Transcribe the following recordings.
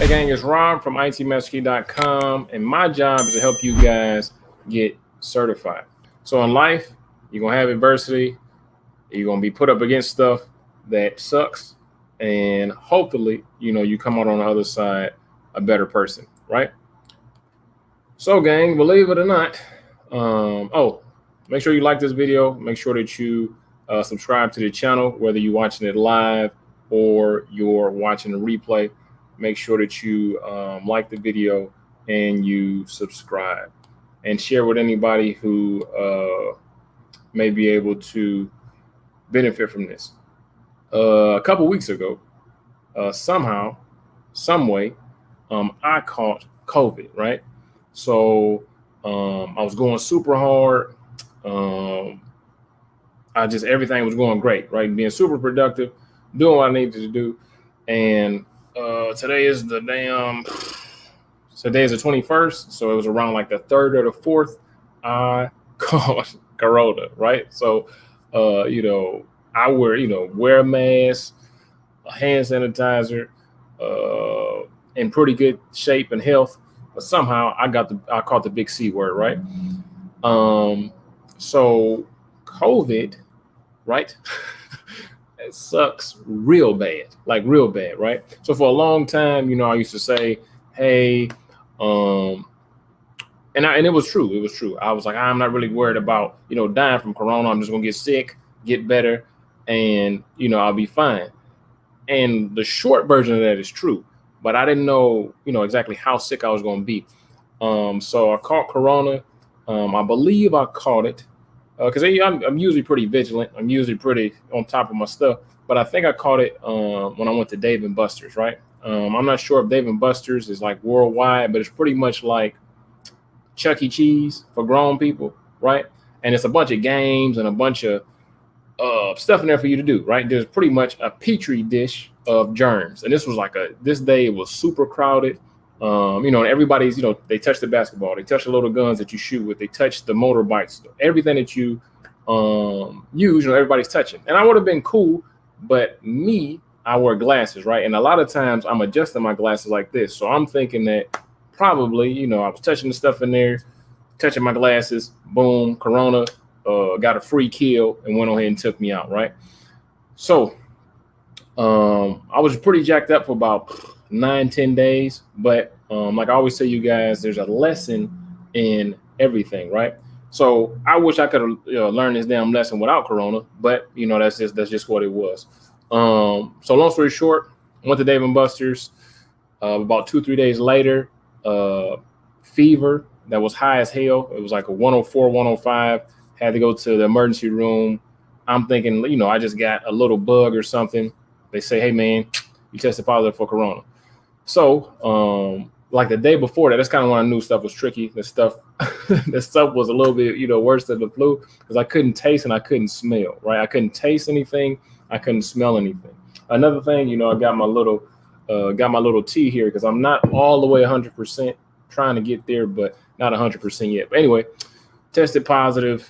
gang, it's Rob from itmastery.com, and my job is to help you guys get certified. So in life, you're going to have adversity. You're going to be put up against stuff that sucks. And hopefully, you come out on the other side a better person, right? So gang, believe it or not, make sure you like this video. Make sure that you subscribe to the channel, whether you're watching it live or you're watching the replay. Make sure that you like the video and you subscribe and share with anybody who may be able to benefit from this. A couple weeks ago, somehow, some way, I caught COVID, right? So I was going super hard. Everything was going great, right? Being super productive, doing what I needed to do. And today is the 21st. So it was around like the 3rd or the 4th, I caught Corona, right? So, I wear a mask, a hand sanitizer, in pretty good shape and health, but somehow I caught the big C word, right? So COVID, right? It sucks real bad, like real bad, right? So for a long time, I used to say, hey, and it was true. It was true. I was like, I'm not really worried about, dying from Corona. I'm just gonna get sick, get better, and I'll be fine. And the short version of that is true, but I didn't know, exactly how sick I was gonna be. So I caught Corona. I believe I caught it because I'm usually pretty vigilant. I'm usually pretty on top of my stuff, but I think I caught it when I went to Dave & Buster's, right? I'm not sure if Dave & Buster's is like worldwide, but it's pretty much like Chuck E. Cheese for grown people, right? And it's a bunch of games and a bunch of stuff in there for you to do, right? There's pretty much a petri dish of germs. And this was this day it was super crowded. And everybody's, they touch the basketball, they touch the little guns that you shoot with, they touch the motorbikes, everything that you use, everybody's touching. And I would have been cool, but me, I wear glasses, right? And a lot of times I'm adjusting my glasses like this. So I'm thinking that probably, I was touching the stuff in there, touching my glasses, boom, Corona, got a free kill and went ahead and took me out, right? So I was pretty jacked up for about 9-10 days, but like I always tell you guys, there's a lesson in everything, right? So I wish I could have learned this damn lesson without Corona, but that's just what it was. So long story short, I went to Dave & Buster's. About 2-3 days later, fever that was high as hell. It was like a 104, 105. Had to go to the emergency room. I'm thinking, I just got a little bug or something. They say, hey man, you tested positive for Corona. So like the day before that, that's kind of when I knew stuff was tricky. The stuff was a little bit, worse than the flu, because I couldn't taste and I couldn't smell, right? I couldn't taste anything. I couldn't smell anything. Another thing, I got my little tea here because I'm not all the way 100% trying to get there, but not 100% yet. But anyway, tested positive,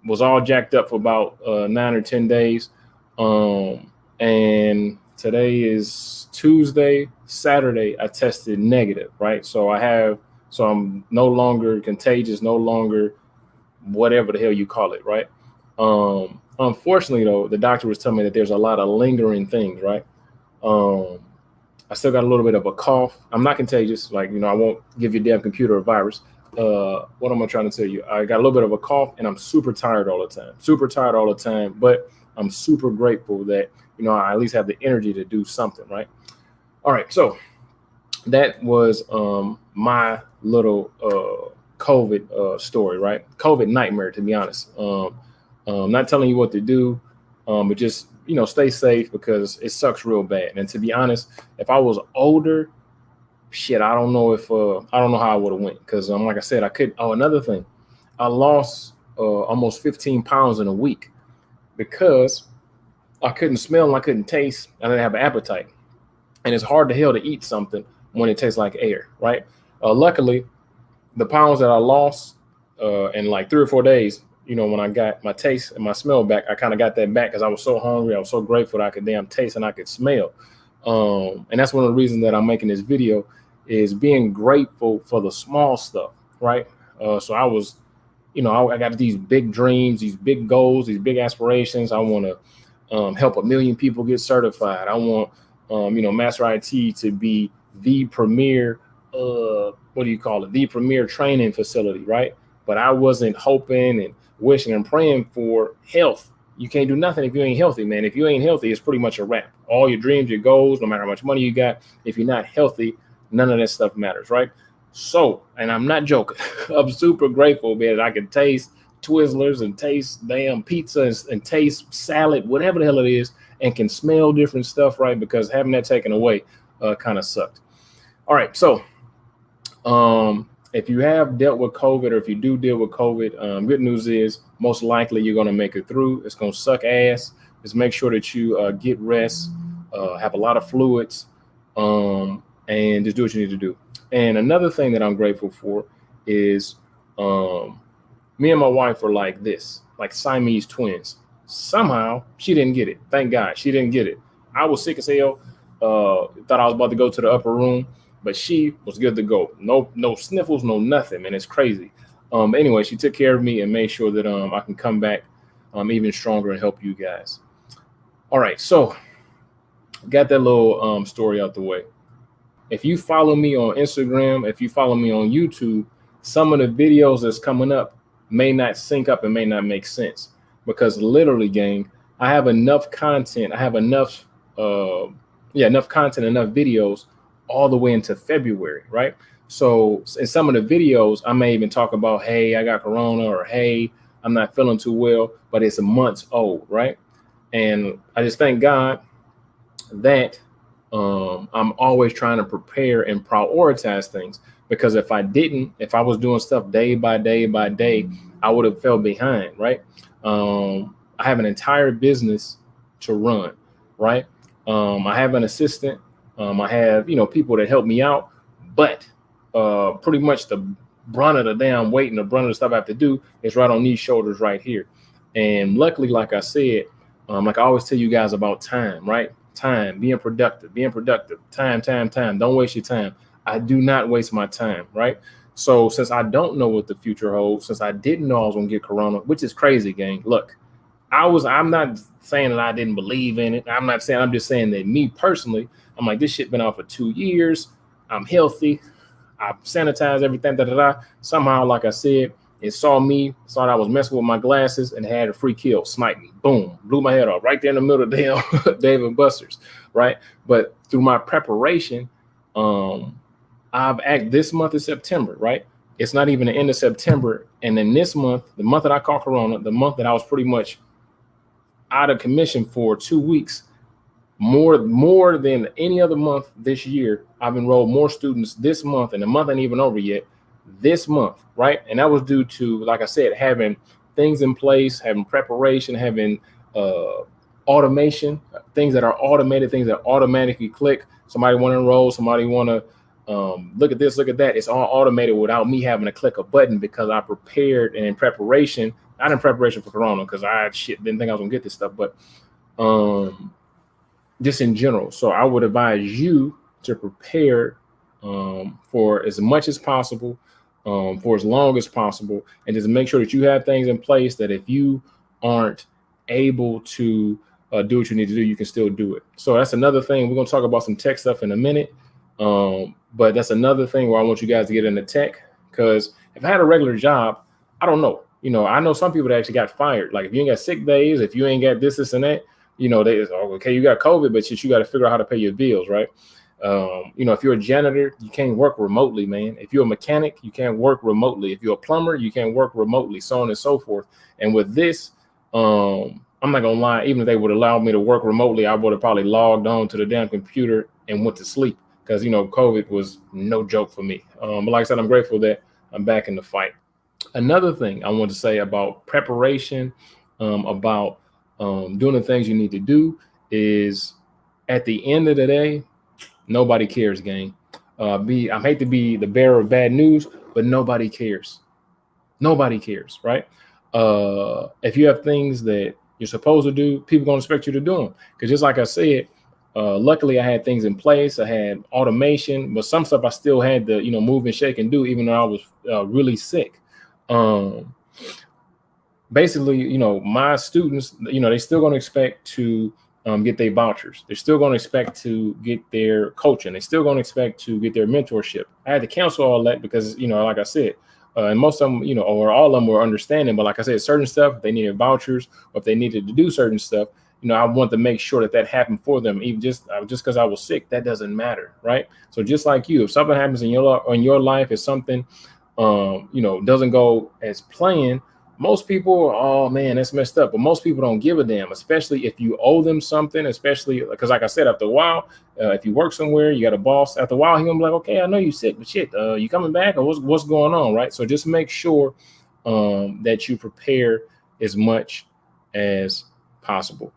was all jacked up for about 9 or 10 days. And today is Tuesday. Saturday, I tested negative, right? So I'm no longer contagious, no longer whatever the hell you call it, right? Unfortunately, though, the doctor was telling me that there's a lot of lingering things, right? I still got a little bit of a cough. I'm not contagious. Like, I won't give your damn computer a virus. What am I trying to tell you? I got a little bit of a cough and I'm super tired all the time, but I'm super grateful that, I at least have the energy to do something, right? All right. So that was my little COVID story, right? COVID nightmare, to be honest. Not telling you what to do, but just, stay safe because it sucks real bad. And to be honest, if I was older, shit, I don't know how I would have went. Because like I said, another thing, I lost almost 15 pounds in a week because I couldn't smell and I couldn't taste. I didn't have an appetite. And it's hard to hell to eat something when it tastes like air, right? Luckily, the pounds that I lost in like 3 or 4 days, when I got my taste and my smell back, I kind of got that back because I was so hungry. I was so grateful that I could damn taste and I could smell. And that's one of the reasons that I'm making this video, is being grateful for the small stuff, right? So I was, I got these big dreams, these big goals, these big aspirations. I want to help 1 million people get certified. I want, Master IT to be the premier, what do you call it? The premier training facility, right? But I wasn't hoping and wishing and praying for health. You can't do nothing if you ain't healthy, man. If you ain't healthy, it's pretty much a wrap. All your dreams, your goals, no matter how much money you got, if you're not healthy, none of that stuff matters, right? So, and I'm not joking, I'm super grateful, man, that I can taste Twizzlers and taste damn pizza and taste salad, whatever the hell it is, and can smell different stuff, right? Because having that taken away kind of sucked. All right, so if you have dealt with COVID, or if you do deal with COVID, good news is most likely you're going to make it through. It's going to suck ass. Just make sure that you get rest, have a lot of fluids, and just do what you need to do. And another thing that I'm grateful for is me and my wife are like this, like Siamese twins. Somehow she didn't get it. Thank God she didn't get it. I was sick as hell. Thought I was about to go to the upper room, but she was good to go. No sniffles, no nothing, man. It's crazy. Anyway, she took care of me and made sure that I can come back even stronger and help you guys. All right, so got that little story out the way. If you follow me on Instagram, if you follow me on YouTube, some of the videos that's coming up may not sync up and may not make sense, because literally, gang, I have enough content. I have enough content, enough videos all the way into February, right? So in some of the videos, I may even talk about, hey, I got corona, or hey, I'm not feeling too well, but it's a months old, right? And I just thank God that I'm always trying to prepare and prioritize things, because if I didn't, if I was doing stuff day by day by day, I would have fell behind, right? I have an entire business to run, right? I have an assistant. I have, people that help me out, but pretty much the brunt of the damn weight and the brunt of the stuff I have to do is right on these shoulders right here. And luckily, like I said, like I always tell you guys about time, right? Time, being productive, time. Don't waste your time. I do not waste my time, right? So since I don't know what the future holds, since I didn't know I was going to get corona, which is crazy, gang. Look, I'm not saying that I didn't believe in it. I'm just saying that me personally, I'm like, this shit been out for 2 years. I'm healthy. I've sanitized everything, Somehow, like I said, it saw me, thought I was messing with my glasses, and had a free kill, sniped me, boom, blew my head off right there in the middle of damn Dave and Buster's, right? But through my preparation, this month is September, right? It's not even the end of September. And then this month, the month that I caught corona, the month that I was pretty much out of commission for 2 weeks, more than any other month this year, I've enrolled more students this month, and the month ain't even over yet, this month, right? And that was due to, like I said, having things in place, having preparation, having automation, things that are automated, things that automatically click. Somebody want to enroll, somebody want to look at this, look at that. It's all automated without me having to click a button, because I prepared and in preparation, not in preparation for corona, because I didn't think I was gonna get this stuff, but just in general. So I would advise you to prepare for as much as possible, for as long as possible, and just make sure that you have things in place that if you aren't able to do what you need to do, you can still do it. So that's another thing. We're going to talk about some tech stuff in a minute. But that's another thing where I want you guys to get into tech, because if I had a regular job, I don't know. I know some people that actually got fired. Like if you ain't got sick days, if you ain't got this and that, they okay, you got COVID, but you got to figure out how to pay your bills, right? If you're a janitor, you can't work remotely, man. If you're a mechanic, you can't work remotely. If you're a plumber, you can't work remotely, so on and so forth. And with this, I'm not gonna lie, even if they would allow me to work remotely, I would have probably logged on to the damn computer and went to sleep, because COVID was no joke for me. But like I said, I'm grateful that I'm back in the fight. Another thing I want to say about preparation, about doing the things you need to do, is at the end of the day, nobody cares, gang. I hate to be the bearer of bad news, but nobody cares. Nobody cares, right? If you have things that you're supposed to do, people gonna expect you to do them. Because just like I said, Luckily, I had things in place. I had automation, but some stuff I still had to, move and shake and do, even though I was really sick. Basically, my students, they still going to expect to get their vouchers. They're still going to expect to get their coaching. They're still going to expect to get their mentorship. I had to cancel all that because, like I said, and most of them, or all of them were understanding. But like I said, certain stuff, if they needed vouchers or if they needed to do certain stuff, I want to make sure that happened for them. Even just because I was sick, that doesn't matter, right? So just like you, if something happens in your life, if something, doesn't go as planned, most people, oh man, that's messed up. But most people don't give a damn, especially if you owe them something, especially because like I said, after a while, if you work somewhere, you got a boss, after a while, he's gonna be like, okay, I know you sick, but shit, you coming back or what's going on, right? So just make sure that you prepare as much as possible.